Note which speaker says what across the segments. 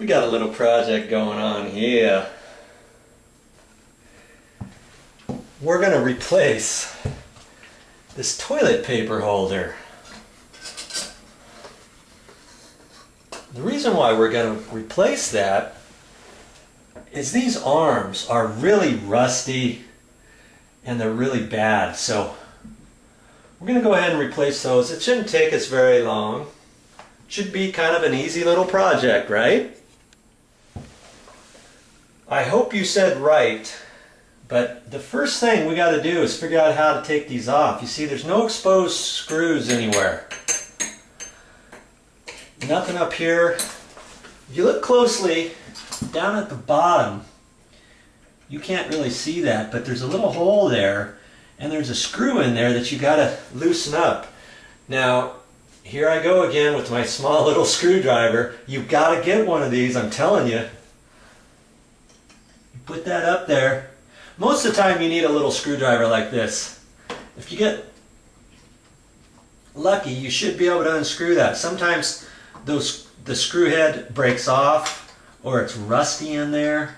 Speaker 1: We got a little project going on here. We're going to replace this toilet paper holder. The reason why we're going to replace that is these arms are really rusty and they're really bad. So we're going to go ahead and replace those. It shouldn't take us very long. It should be kind of an easy little project, right? I hope you said right, but the first thing we got to do is figure out how to take these off. You see, there's no exposed screws anywhere. Nothing up here. If you look closely, down at the bottom, you can't really see that, but there's a little hole there, and there's a screw in there that you got to loosen up. Now, here I go again with my small little screwdriver. You've got to get one of these, I'm telling you. Put that up there. Most of the time you need a little screwdriver like this. If you get lucky, you should be able to unscrew that. Sometimes the screw head breaks off or it's rusty in there.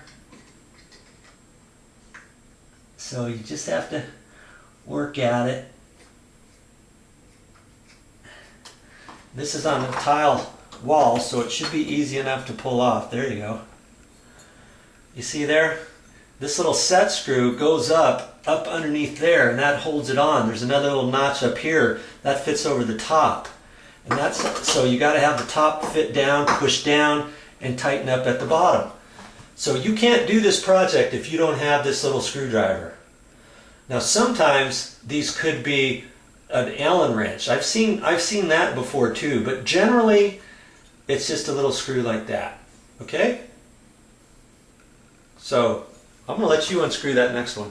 Speaker 1: So you just have to work at it. This is on a tile wall, so it should be easy enough to pull off. There you go. You see there? This little set screw goes up underneath there, and that holds it on. There's another little notch up here that fits over the top. And that's so you got to have the top fit down, push down, and tighten up at the bottom. So you can't do this project if you don't have this little screwdriver. Now sometimes these could be an Allen wrench. I've seen that before too, but generally it's just a little screw like that. Okay? So I'm going to let you unscrew that next one.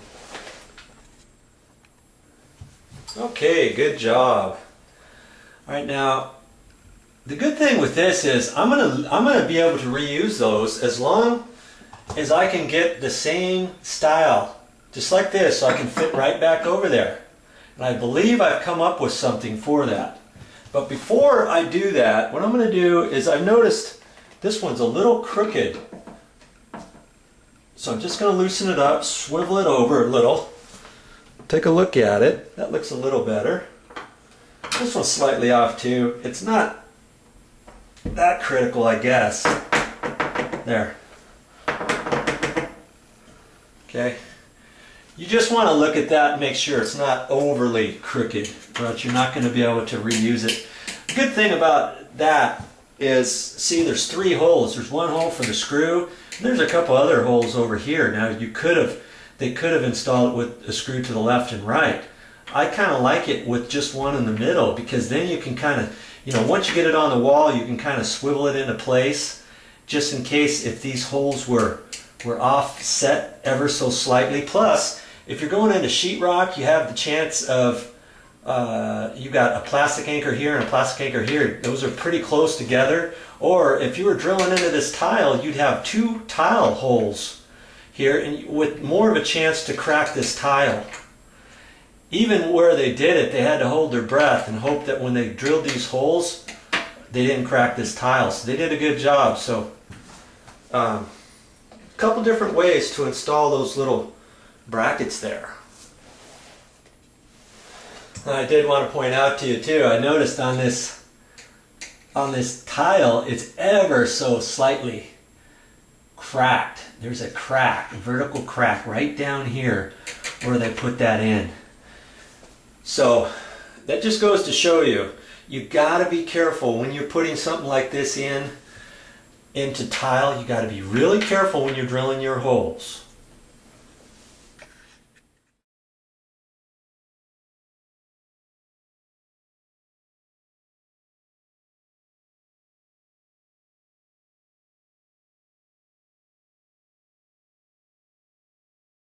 Speaker 1: Okay, good job. All right, now the good thing with this is I'm gonna be able to reuse those as long as I can get the same style, just like this, so I can fit right back over there. And I believe I've come up with something for that. But before I do that, what I'm going to do is I've noticed this one's a little crooked. So I'm just going to loosen it up, swivel it over a little, take a look at it. That looks a little better. This one's slightly off too. It's not that critical, I guess. There. Okay. You just want to look at that and make sure it's not overly crooked, or else you're not going to be able to reuse it. The good thing about that is, see, there's 3 holes. There's one hole for the screw, and there's a couple other holes over here. Now they could have installed it with a screw to the left and right. I kind of like it with just one in the middle, because then you can kind of, you know, once you get it on the wall, you can kind of swivel it into place, just in case if these holes were offset ever so slightly. Plus, if you're going into sheetrock, you have the chance of, you've got a plastic anchor here and a plastic anchor here. Those are pretty close together. Or if you were drilling into this tile, you'd have 2 tile holes here, and with more of a chance to crack this tile. Even where they did it, they had to hold their breath and hope that when they drilled these holes, they didn't crack this tile. So they did a good job. So a couple different ways to install those little brackets there. I did want to point out to you too, I noticed on this tile, it's ever so slightly cracked. There's a crack, a vertical crack right down here where they put that in. So that just goes to show you, you've got to be careful when you're putting something like this into tile. You got to be really careful when you're drilling your holes.